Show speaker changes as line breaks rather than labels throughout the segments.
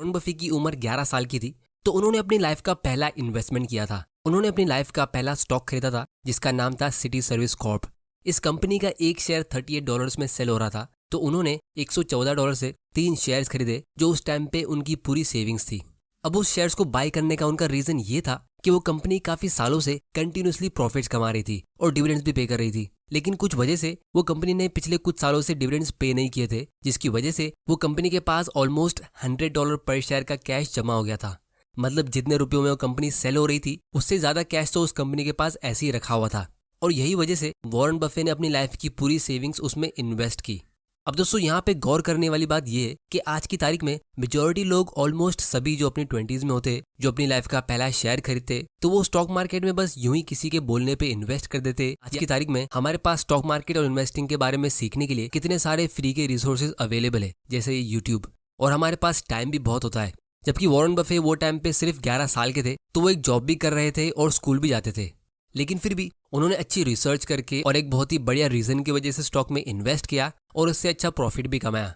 Warren Buffett की उम्र 11 साल की थी तो उन्होंने अपनी लाइफ का पहला इन्वेस्टमेंट किया था। उन्होंने अपनी लाइफ का पहला स्टॉक खरीदा था जिसका नाम था सिटी सर्विस कॉर्प। इस कंपनी का एक शेयर $38 में सेल हो रहा था, तो उन्होंने $114 से 3 शेयर्स खरीदे जो उस टाइम पे उनकी पूरी सेविंग्स थी। अब उस शेयर्स को बाय करने का उनका रीजन ये था कि वो कंपनी काफी सालों से कंटिन्यूसली प्रॉफिट्स कमा रही थी और डिविडेंड्स भी पे कर रही थी, लेकिन कुछ वजह से वो कंपनी ने पिछले कुछ सालों से डिविडेंड्स पे नहीं किए थे, जिसकी वजह से वो कंपनी के पास ऑलमोस्ट $100 पर शेयर का कैश जमा हो गया था। मतलब जितने रुपयों में वो कंपनी सेल हो रही थी उससे ज्यादा कैश तो उस कंपनी के पास ऐसे ही रखा हुआ था, और यही वजह से वॉरेन बफे ने अपनी लाइफ की पूरी सेविंग्स उसमें इन्वेस्ट की। अब दोस्तों यहाँ पे गौर करने वाली बात यह है कि आज की तारीख में मेजॉरिटी लोग ऑलमोस्ट सभी जो अपनी 20s में होते, जो अपनी लाइफ का पहला शेयर खरीदते, तो वो स्टॉक मार्केट में बस यूं ही किसी के बोलने पे इन्वेस्ट कर देते। आज की तारीख में हमारे पास स्टॉक मार्केट और इन्वेस्टिंग के बारे में सीखने के लिए कितने सारे फ्री के रिसोर्सेज अवेलेबल है, जैसे यूट्यूब, और हमारे पास टाइम भी बहुत होता है। जबकि वॉरेन बफे वो टाइम पे सिर्फ 11 साल के थे, तो वो एक जॉब भी कर रहे थे और स्कूल भी जाते थे, लेकिन फिर भी उन्होंने अच्छी रिसर्च करके और एक बहुत ही बढ़िया रीजन की वजह से स्टॉक में इन्वेस्ट किया और उससे अच्छा प्रॉफिट भी कमाया।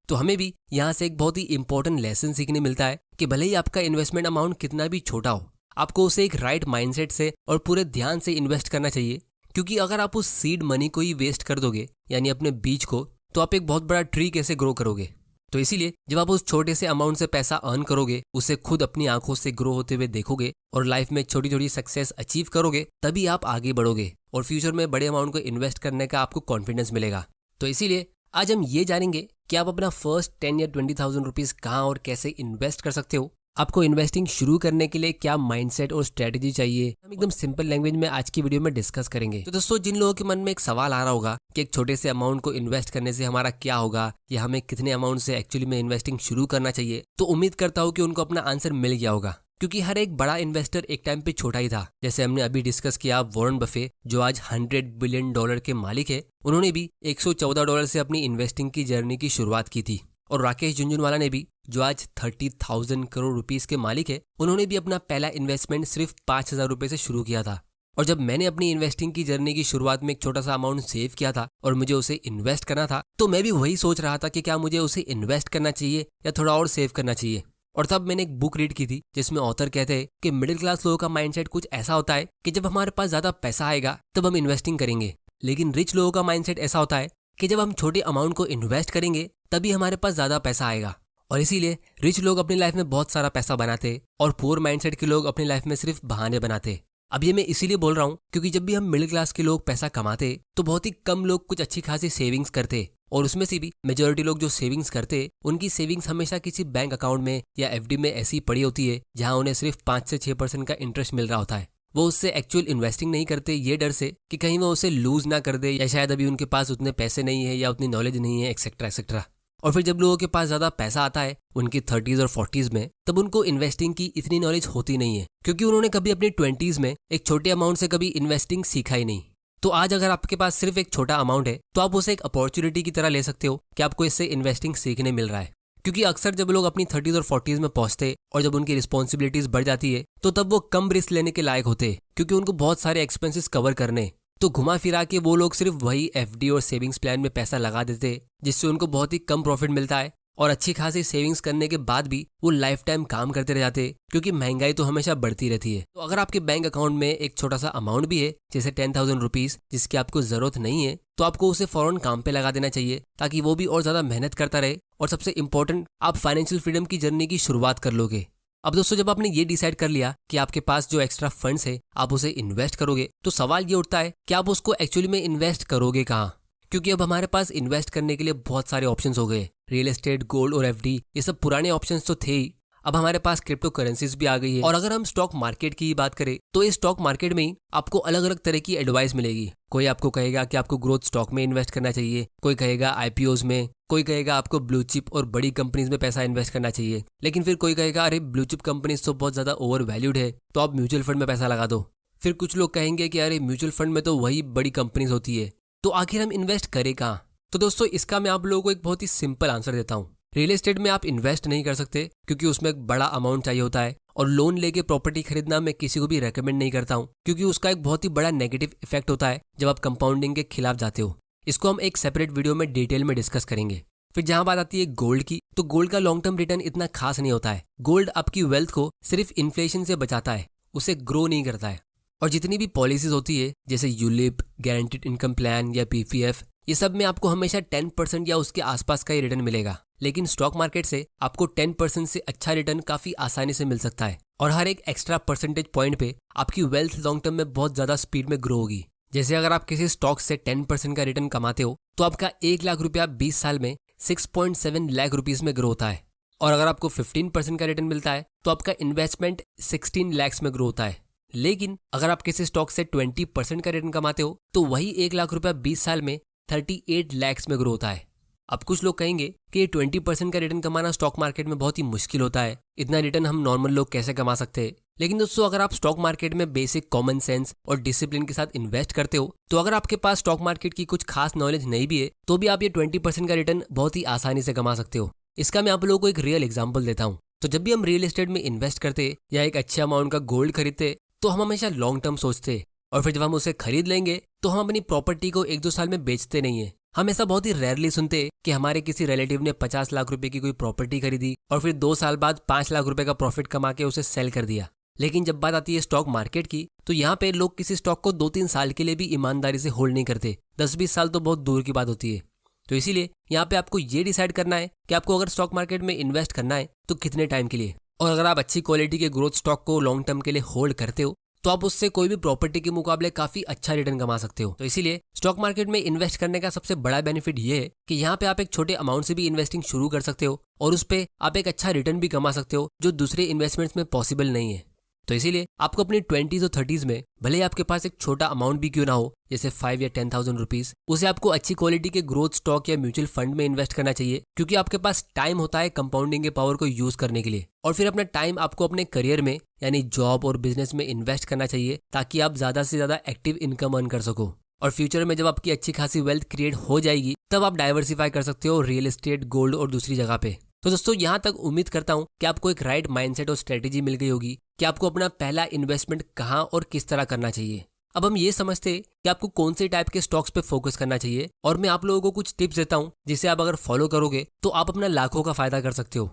तो हमें भी यहाँ से एक बहुत ही इंपॉर्टेंट लेसन सीखने मिलता है कि भले ही आपका इन्वेस्टमेंट अमाउंट कितना भी छोटा हो, आपको उसे एक राइट माइंडसेट से और पूरे ध्यान से इन्वेस्ट करना चाहिए, क्योंकि अगर आप उस सीड मनी को ही वेस्ट कर दोगे, यानी अपने बीज को, तो आप एक बहुत बड़ा ट्री कैसे ग्रो करोगे। तो इसीलिए जब आप उस छोटे से अमाउंट से पैसा अर्न करोगे, उसे खुद अपनी आंखों से ग्रो होते हुए देखोगे और लाइफ में छोटी छोटी सक्सेस अचीव करोगे, तभी आप आगे बढ़ोगे और फ्यूचर में बड़े अमाउंट को इन्वेस्ट करने का आपको कॉन्फिडेंस मिलेगा। तो इसीलिए आज हम ये जानेंगे कि आप अपना फर्स्ट 10 या 20,000 रुपीज कहाँ और कैसे इन्वेस्ट कर सकते हो। आपको इन्वेस्टिंग शुरू करने के लिए क्या माइंडसेट और स्ट्रेटजी चाहिए, हम एकदम सिंपल लैंग्वेज में आज की वीडियो में डिस्कस करेंगे। तो दोस्तों, जिन लोगों के मन में एक सवाल आ रहा होगा कि एक छोटे से अमाउंट को इन्वेस्ट करने से हमारा क्या होगा या हमें कितने अमाउंट से एक्चुअली में इन्वेस्टिंग शुरू करना चाहिए, तो उम्मीद करता हूँ कि उनको अपना आंसर मिल गया होगा, क्योंकि हर एक बड़ा इन्वेस्टर एक टाइम पे छोटा ही था। जैसे हमने अभी डिस्कस किया, वॉरेन बफे जो आज $100 बिलियन के मालिक है, उन्होंने भी $114 से अपनी इन्वेस्टिंग की जर्नी की शुरुआत की थी। और राकेश झुनझुनवाला ने भी, जो आज 30,000 करोड़ रुपीस के मालिक है, उन्होंने भी अपना पहला इन्वेस्टमेंट सिर्फ 5,000 रुपए से शुरू किया था। और जब मैंने अपनी इन्वेस्टिंग की जर्नी की शुरुआत में एक छोटा सा अमाउंट सेव किया था और मुझे उसे इन्वेस्ट करना था, तो मैं भी वही सोच रहा था कि क्या मुझे उसे इन्वेस्ट करना चाहिए या थोड़ा और सेव करना चाहिए। और तब मैंने एक बुक रीड की थी जिसमें ऑथर कहते हैं कि मिडिल क्लास लोगों का माइंडसेट कुछ ऐसा होता है कि जब हमारे पास ज्यादा पैसा आएगा तब हम इन्वेस्टिंग करेंगे, लेकिन रिच लोगों का माइंडसेट ऐसा होता है कि जब हम छोटे अमाउंट को इन्वेस्ट करेंगे तभी हमारे पास ज्यादा पैसा आएगा। और इसीलिए रिच लोग अपनी लाइफ में बहुत सारा पैसा बनाते और पुअर माइंडसेट के लोग अपनी लाइफ में सिर्फ बहाने बनाते। अब ये मैं इसीलिए बोल रहा हूँ क्योंकि जब भी हम मिडिल क्लास के लोग पैसा कमाते तो बहुत ही कम लोग कुछ अच्छी खासी सेविंग्स करते, और उसमें से भी मेजॉरिटी लोग जो सेविंग्स करते, उनकी सेविंग्स हमेशा किसी बैंक अकाउंट में या एफडी में ऐसी पड़ी होती है जहां उन्हें सिर्फ 5 से 6% का इंटरेस्ट मिल रहा होता है। वो उससे एक्चुअल इन्वेस्टिंग नहीं करते ये डर से कि कहीं वो उसे लूज ना कर दे, या शायद अभी उनके पास उतने पैसे नहीं है या उतनी नॉलेज नहीं है, एक्सेट्रा एक्सेट्रा। और फिर जब लोगों के पास ज्यादा पैसा आता है उनकी 30s और 40s में, तब उनको इन्वेस्टिंग की इतनी नॉलेज होती नहीं है, क्योंकि उन्होंने कभी अपनी 20s में एक छोटे अमाउंट से कभी इन्वेस्टिंग सीखा ही नहीं। तो आज अगर आपके पास सिर्फ एक छोटा अमाउंट है तो आप उसे एक अपॉर्चुनिटी की तरह ले सकते हो कि आपको इससे इन्वेस्टिंग सीखने मिल रहा है। क्योंकि अक्सर जब लोग अपनी 30s और 40s में पहुंचते और जब उनकी रिस्पॉन्सिबिलिटीज बढ़ जाती है तो तब वो कम रिस्क लेने के लायक होते, क्योंकि उनको बहुत सारे एक्सपेंसेस कवर करने। तो घुमा फिरा के वो लोग सिर्फ वही एफडी और सेविंग्स प्लान में पैसा लगा देते, जिससे उनको बहुत ही कम प्रॉफिट मिलता है, और अच्छी खासी सेविंग्स करने के बाद भी वो लाइफ टाइम काम करते रह जाते, क्योंकि महंगाई तो हमेशा बढ़ती रहती है। तो अगर आपके बैंक अकाउंट में एक छोटा सा अमाउंट भी है, जैसे 10,000 रुपीज, जिसकी आपको जरूरत नहीं है, तो आपको उसे फौरन काम पे लगा देना चाहिए, ताकि वो भी और ज्यादा मेहनत करता रहे, और सबसे इंपॉर्टेंट, आप फाइनेंशियल फ्रीडम की जर्नी की शुरुआत कर लोगे। अब दोस्तों, जब आपने ये डिसाइड कर लिया कि आपके पास जो एक्स्ट्रा फंड्स है आप उसे इन्वेस्ट करोगे, तो सवाल ये उठता है कि आप उसको एक्चुअली में इन्वेस्ट करोगे कहाँ। क्योंकि अब हमारे पास इन्वेस्ट करने के लिए बहुत सारे ऑप्शंस हो गए। रियल एस्टेट, गोल्ड और एफडी, ये सब पुराने ऑप्शंस तो थे ही, अब हमारे पास क्रिप्टो करेंसीज भी आ गई है। और अगर हम स्टॉक मार्केट की बात करें तो इस स्टॉक मार्केट में ही आपको अलग अलग तरह की एडवाइस मिलेगी। कोई आपको कहेगा कि आपको ग्रोथ स्टॉक में इन्वेस्ट करना चाहिए, कोई कहेगा आईपीओज में, कोई कहेगा आपको ब्लू चिप और बड़ी कंपनीज में पैसा इन्वेस्ट करना चाहिए, लेकिन फिर कोई कहेगा अरे ब्लू चिप कंपनीज तो बहुत ज्यादा ओवर वैल्यूड है, तो आप म्यूचुअल फंड में पैसा लगा दो। फिर कुछ लोग कहेंगे कि अरे म्यूचुअल फंड में तो वही बड़ी कंपनीज होती है, तो आखिर हम इन्वेस्ट करें कहाँ। तो दोस्तों, इसका मैं आप लोगों को एक बहुत ही सिंपल आंसर देता हूँ। रियल एस्टेट में आप इन्वेस्ट नहीं कर सकते, क्योंकि उसमें एक बड़ा अमाउंट चाहिए होता है, और लोन लेके प्रॉपर्टी खरीदना मैं किसी को भी रेकमेंड नहीं करता हूँ, क्योंकि उसका एक बहुत ही बड़ा नेगेटिव इफेक्ट होता है जब आप कंपाउंडिंग के खिलाफ जाते हो। इसको हम एक सेपरेट वीडियो में डिटेल में डिस्कस करेंगे। फिर जहां बात आती है गोल्ड की, तो गोल्ड का लॉन्ग टर्म रिटर्न इतना खास नहीं होता है। गोल्ड आपकी वेल्थ को सिर्फ इन्फ्लेशन से बचाता है, उसे ग्रो नहीं करता है। और जितनी भी पॉलिसीज होती है जैसे यूलिप, गारंटीड इनकम प्लान या पीपीएफ, ये सब में आपको हमेशा 10% या उसके आसपास का ही रिटर्न मिलेगा। लेकिन स्टॉक मार्केट से आपको 10% से अच्छा रिटर्न काफी आसानी से मिल सकता है और हर एक एक्स्ट्रा परसेंटेज पॉइंट पे आपकी वेल्थ लॉन्ग टर्म में बहुत ज्यादा स्पीड में ग्रो होगी। जैसे अगर आप किसी स्टॉक से 10% का रिटर्न कमाते हो तो आपका 1 लाख रुपया 20 साल में 6.7 लाख रुपीस में ग्रो होता है। और अगर आपको 15% का रिटर्न मिलता है तो आपका इन्वेस्टमेंट 16 लाख में ग्रो होता है। लेकिन अगर आप किसी स्टॉक से 20% का रिटर्न कमाते हो तो वही 1 लाख रुपया 20 साल में 38 लाख में ग्रो होता है। अब कुछ लोग कहेंगे कि ये 20% का रिटर्न कमाना स्टॉक मार्केट में बहुत ही मुश्किल होता है, इतना रिटर्न हम नॉर्मल लोग कैसे कमा सकते हैं। लेकिन दोस्तों, अगर आप स्टॉक मार्केट में बेसिक कॉमन सेंस और डिसिप्लिन के साथ इन्वेस्ट करते हो तो अगर आपके पास स्टॉक मार्केट की कुछ खास नॉलेज नहीं भी है तो भी आप ये 20% का रिटर्न बहुत ही आसानी से कमा सकते हो। इसका मैं आप लोगों को एक रियल एग्जाम्पल देता हूँ। तो जब भी हम रियल एस्टेट में इन्वेस्ट करते या एक अच्छे अमाउंट का गोल्ड खरीदते तो हम हमेशा लॉन्ग टर्म सोचते, और फिर जब हम उसे खरीद लेंगे तो हम अपनी प्रॉपर्टी को 1-2 साल में बेचते नहीं है। हम ऐसा बहुत ही रेयरली सुनते कि हमारे किसी रिलेटिव ने 50 लाख रुपए की कोई प्रॉपर्टी खरीदी और फिर 2 साल बाद 5 लाख रुपए का प्रॉफिट कमा के उसे सेल कर दिया। लेकिन जब बात आती है स्टॉक मार्केट की तो यहाँ पे लोग किसी स्टॉक को 2-3 साल के लिए भी ईमानदारी से होल्ड नहीं करते, 10-20 साल तो बहुत दूर की बात होती है। तो इसीलिए यहाँ पे आपको ये डिसाइड करना है कि आपको अगर स्टॉक मार्केट में इन्वेस्ट करना है तो कितने टाइम के लिए। और अगर आप अच्छी क्वालिटी के ग्रोथ स्टॉक को लॉन्ग टर्म के लिए होल्ड करते हो तो आप उससे कोई भी प्रॉपर्टी के मुकाबले काफी अच्छा रिटर्न कमा सकते हो। तो इसीलिए स्टॉक मार्केट में इन्वेस्ट करने का सबसे बड़ा बेनिफिट ये है कि यहाँ पे आप एक छोटे अमाउंट से भी इन्वेस्टिंग शुरू कर सकते हो और उस पे आप एक अच्छा रिटर्न भी कमा सकते हो जो दूसरे इन्वेस्टमेंट्स में पॉसिबल नहीं है। तो इसीलिए आपको अपनी 20s और 30s में भले ही आपके पास एक छोटा अमाउंट भी क्यों ना हो, जैसे 5 या 10,000 रुपीज, उसे आपको अच्छी क्वालिटी के ग्रोथ स्टॉक या म्यूचुअल फंड में इन्वेस्ट करना चाहिए, क्योंकि आपके पास टाइम होता है कंपाउंडिंग के पावर को यूज करने के लिए। और फिर अपना टाइम आपको अपने करियर में यानी जॉब और बिजनेस में इन्वेस्ट करना चाहिए ताकि आप ज्यादा से ज्यादा एक्टिव इनकम अर्न कर सको। और फ्यूचर में जब आपकी अच्छी खासी वेल्थ क्रिएट हो जाएगी तब आप डाइवर्सिफाई कर सकते हो रियल एस्टेट, गोल्ड और दूसरी जगह पे। तो दोस्तों, यहाँ तक उम्मीद करता हूँ कि आपको एक राइट माइंडसेट और स्ट्रेटेजी मिल गई होगी कि आपको अपना पहला इन्वेस्टमेंट कहाँ और किस तरह करना चाहिए। अब हम ये समझते हैं कि आपको कौन से टाइप के स्टॉक्स पे फोकस करना चाहिए और मैं आप लोगों को कुछ टिप्स देता हूँ जिसे आप अगर फॉलो करोगे तो आप अपना लाखों का फायदा कर सकते हो।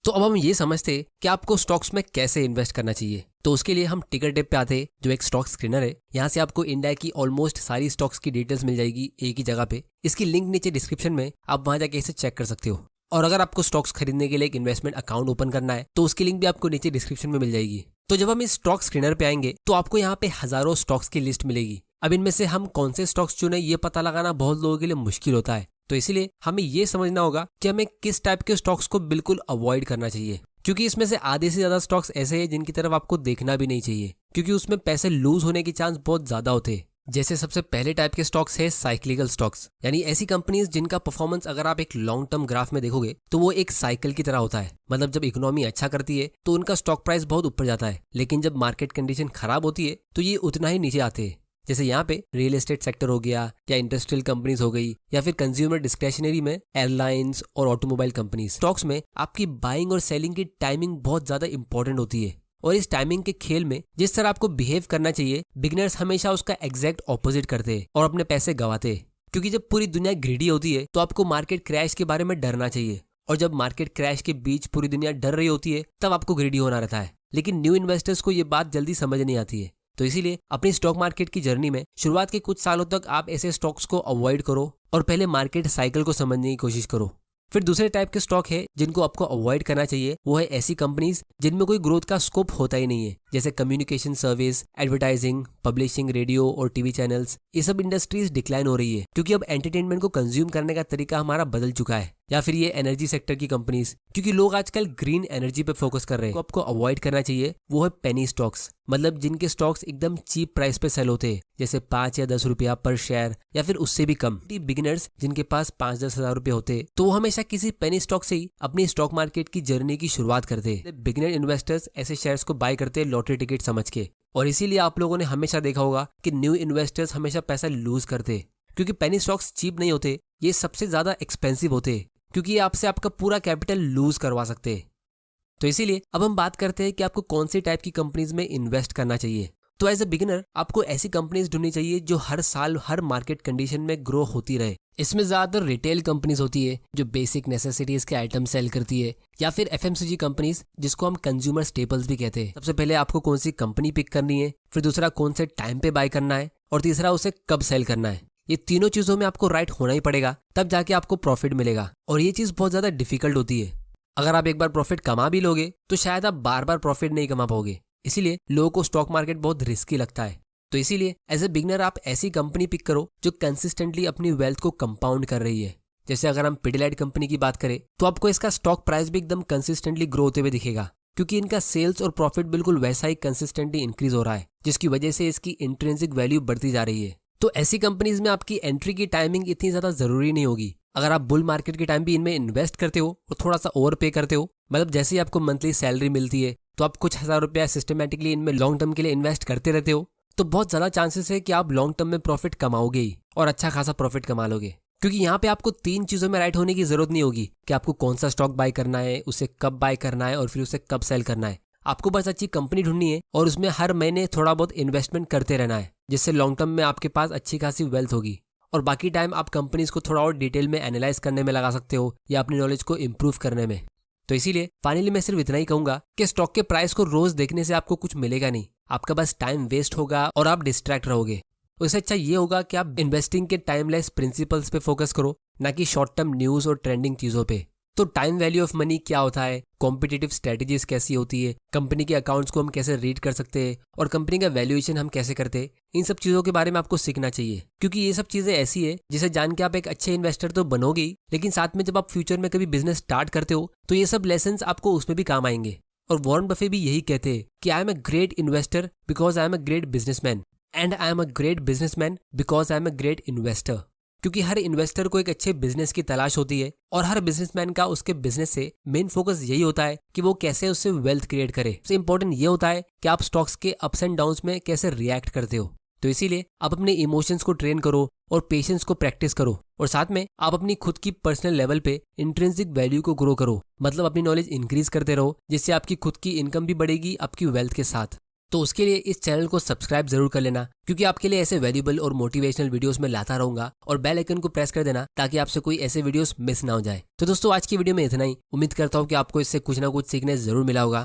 तो अब हम ये समझते हैं कि आपको स्टॉक्स में कैसे इन्वेस्ट करना चाहिए। तो उसके लिए हम टिकर टिप पे आते हैं, जो एक स्टॉक स्क्रीनर है। यहाँ से आपको इंडिया की ऑलमोस्ट सारी स्टॉक्स की डिटेल्स मिल जाएगी एक ही जगह पे। इसकी लिंक नीचे डिस्क्रिप्शन में, आप वहां जाके इसे चेक कर सकते हो। और अगर आपको स्टॉक्स खरीदने के लिए एक इन्वेस्टमेंट अकाउंट ओपन करना है तो उसकी लिंक भी आपको नीचे डिस्क्रिप्शन में मिल जाएगी। तो जब हम इस स्टॉक स्क्रीनर पे आएंगे तो आपको यहाँ पे हजारों स्टॉक्स की लिस्ट मिलेगी। अब इनमें से हम कौन से स्टॉक्स चुने ये पता लगाना बहुत लोगों के लिए मुश्किल होता है। तो इसीलिए हमें ये समझना होगा कि हमें किस टाइप के स्टॉक्स को बिल्कुल अवॉइड करना चाहिए, क्योंकि इसमें से आधे से ज्यादा स्टॉक्स ऐसे हैं जिनकी तरफ आपको देखना भी नहीं चाहिए, क्योंकि उसमें पैसे लूज होने के चांस बहुत ज्यादा होते हैं। जैसे सबसे पहले टाइप के स्टॉक्स है साइक्लिकल स्टॉक्स, यानी ऐसी कंपनीज जिनका परफॉर्मेंस अगर आप एक लॉन्ग टर्म ग्राफ में देखोगे तो वो एक साइकिल की तरह होता है। मतलब जब इकोनॉमी अच्छा करती है तो उनका स्टॉक प्राइस बहुत ऊपर जाता है, लेकिन जब मार्केट कंडीशन खराब होती है तो ये उतना ही नीचे आते हैं। जैसे यहाँ पे रियल एस्टेट सेक्टर हो गया, या इंडस्ट्रियल कंपनीज हो गई, या फिर कंज्यूमर डिस्क्रिशनरी में एयरलाइंस और ऑटोमोबाइल कंपनीज। स्टॉक्स में आपकी बाइंग और सेलिंग की टाइमिंग बहुत ज्यादा इंपॉर्टेंट होती है, और इस टाइमिंग के खेल में जिस तरह आपको बिहेव करना चाहिए बिगिनर्स हमेशा उसका एग्जैक्ट ऑपोजिट करते हैं और अपने पैसे गंवाते हैं। क्योंकि जब पूरी दुनिया ग्रीडी होती है तो आपको मार्केट क्रैश के बारे में डरना चाहिए, और जब मार्केट क्रैश के बीच पूरी दुनिया डर रही होती है तब आपको ग्रीडी होना रहता है। लेकिन न्यू इन्वेस्टर्स को ये बात जल्दी समझ नहीं आती है। तो इसीलिए अपनी स्टॉक मार्केट की जर्नी में शुरुआत के कुछ सालों तक आप ऐसे स्टॉक्स को अवॉइड करो और पहले मार्केट साइकिल को समझने की कोशिश करो। फिर दूसरे टाइप के स्टॉक है जिनको आपको अवॉइड करना चाहिए, वो है ऐसी कंपनीज जिनमें कोई ग्रोथ का स्कोप होता ही नहीं है, जैसे communication service, advertising, publishing, radio और टीवी चैनल्स। ये सब इंडस्ट्रीज डिक्लाइन हो रही है क्योंकि अब एंटरटेनमेंट को कंज्यूम करने का तरीका हमारा बदल चुका है। या फिर ये एनर्जी सेक्टर की कंपनीज, क्योंकि लोग आजकल ग्रीन एनर्जी पे फोकस कर रहे हैं। तो आपको अवॉइड करना चाहिए वो है पेनी स्टॉक्स, मतलब जिनके स्टॉक्स एकदम चीप प्राइस पे सेल होते हैं, जैसे 5 या 10 रुपया पर शेयर या फिर उससे भी कम। बिगिनर्स जिनके पास 5-10 हजार रुपए होते तो वो हमेशा किसी पेनी स्टॉक से ही अपनी स्टॉक मार्केट की जर्नी की शुरुआत करते। बिगिनर इन्वेस्टर्स ऐसे शेयर्स को बाय करते लॉटरी टिकट समझ के, और इसीलिए आप लोगों ने हमेशा देखा होगा कि न्यू इन्वेस्टर्स हमेशा पैसा लूज करते, क्योंकि पेनी स्टॉक्स चीप नहीं होते, ये सबसे ज्यादा एक्सपेंसिव होते, क्योंकि ये आपसे आपका पूरा कैपिटल लूज करवा सकते हैं। तो इसीलिए अब हम बात करते हैं कि आपको कौन सी टाइप की कंपनीज में इन्वेस्ट करना चाहिए। तो एज ए बिगिनर आपको ऐसी कंपनीज ढूंढनी चाहिए जो हर साल हर मार्केट कंडीशन में ग्रो होती रहे, इसमें ज़्यादातर रिटेल कंपनीज होती है जो बेसिक नेसेसिटीज के आइटम सेल करती है, या फिर एफएमसीजी कंपनीज जिसको हम कंज्यूमर स्टेपल्स भी कहते हैं। सबसे पहले आपको कौन सी कंपनी पिक करनी है, फिर दूसरा कौन से टाइम पे बाय करना है, और तीसरा उसे कब सेल करना है। ये तीनों चीज़ों में आपको राइट होना ही पड़ेगा, तब जाके आपको प्रॉफिट मिलेगा। और ये चीज़ बहुत ज़्यादा डिफिकल्ट होती है। अगर आप एक बार प्रॉफिट कमा भी लोगे तो शायद आप बार बार प्रॉफिट नहीं कमा पाओगे। इसीलिए लोगों को स्टॉक मार्केट बहुत रिस्की लगता है। तो इसीलिए एज ए बिगनर आप ऐसी कंपनी पिक करो जो कंसिस्टेंटली अपनी वेल्थ को कंपाउंड कर रही है। जैसे अगर हम पिडिलाइट कंपनी की बात करें तो आपको इसका स्टॉक प्राइस भी एकदम कंसिस्टेंटली ग्रो होते हुए दिखेगा, क्योंकि इनका सेल्स और प्रॉफिट बिल्कुल वैसा ही कंसिस्टेंटली इंक्रीज हो रहा है, जिसकी वजह से इसकी इंट्रिंसिक वैल्यू बढ़ती जा रही है। तो ऐसी कंपनीज में आपकी एंट्री की टाइमिंग इतनी ज्यादा जरूरी नहीं होगी। अगर आप बुल मार्केट के टाइम भी इनमें इन्वेस्ट करते हो और थोड़ा सा ओवर पे करते हो, मतलब जैसे ही आपको मंथली सैलरी मिलती है तो आप कुछ हजार रुपया सिस्टमेटिकली इनमें लॉन्ग टर्म के लिए इन्वेस्ट करते रहते हो, तो बहुत ज्यादा चांसेस है कि आप लॉन्ग टर्म में प्रॉफिट कमाओगे ही, और अच्छा खासा प्रॉफिट कमा लोगे। क्योंकि यहाँ पे आपको तीन चीजों में राइट होने की जरूरत नहीं होगी कि आपको कौन सा स्टॉक बाय करना है, उसे कब बाय करना है और फिर उसे कब सेल करना है। आपको बस अच्छी कंपनी ढूंढनी है और उसमें हर महीने थोड़ा बहुत इन्वेस्टमेंट करते रहना है, जिससे लॉन्ग टर्म में आपके पास अच्छी खासी वेल्थ होगी। और बाकी टाइम आप कंपनीज को थोड़ा और डिटेल में एनालाइज करने में लगा सकते हो या अपनी नॉलेज को इम्प्रूव करने में। तो इसीलिए फाइनली मैं सिर्फ इतना ही कहूंगा कि स्टॉक के प्राइस को रोज देखने से आपको कुछ मिलेगा नहीं, आपका बस टाइम वेस्ट होगा और आप डिस्ट्रैक्ट रहोगे। उससे अच्छा ये होगा कि आप इन्वेस्टिंग के टाइमलेस प्रिंसिपल्स पे फोकस करो, ना कि शॉर्ट टर्म न्यूज और ट्रेंडिंग चीजों पे। तो टाइम वैल्यू ऑफ मनी क्या होता है, कॉम्पिटिटिव स्ट्रेटेजीज कैसी होती है, कंपनी के अकाउंट्स को हम कैसे रीड कर सकते हैं और कंपनी का वैल्यूएशन हम कैसे करते हैं, इन सब चीजों के बारे में आपको सीखना चाहिए। क्योंकि ये सब चीजें ऐसी है जिसे जान के आप एक अच्छे इन्वेस्टर तो बनोगे ही, लेकिन साथ में जब आप फ्यूचर में कभी बिजनेस स्टार्ट करते हो तो ये सब लेसन्स आपको उसमें भी काम आएंगे। और वॉरेन बफे भी यही कहते हैं कि I am a great investor because I am a great businessman, and I am a great businessman because I am a great investor. क्योंकि हर इन्वेस्टर को एक अच्छे बिजनेस की तलाश होती है और हर बिजनेसमैन का उसके बिजनेस से मेन फोकस यही होता है कि वो कैसे उससे वेल्थ क्रिएट करे। सबसे इंपॉर्टेंट ये होता है कि आप स्टॉक्स के अप्स एंड डाउन्स में कैसे रिएक्ट करते हो। तो इसीलिए आप अपने इमोशंस को ट्रेन करो और पेशेंस को प्रैक्टिस करो, और साथ में आप अपनी खुद की पर्सनल लेवल पे इंट्रिंसिक वैल्यू को ग्रो करो, मतलब अपनी नॉलेज इंक्रीज करते रहो, जिससे आपकी खुद की इनकम भी बढ़ेगी आपकी वेल्थ के साथ। तो उसके लिए इस चैनल को सब्सक्राइब जरूर कर लेना, क्योंकि आपके लिए ऐसे वैल्यूबल और मोटिवेशनल वीडियोस में लाता रहूंगा, और बेल आइकन को प्रेस कर देना ताकि आपसे कोई ऐसे वीडियोस मिस ना हो जाए। तो दोस्तों आज की वीडियो में इतना ही। उम्मीद करता हूँ कि आपको इससे कुछ ना कुछ सीखने जरूर मिला होगा।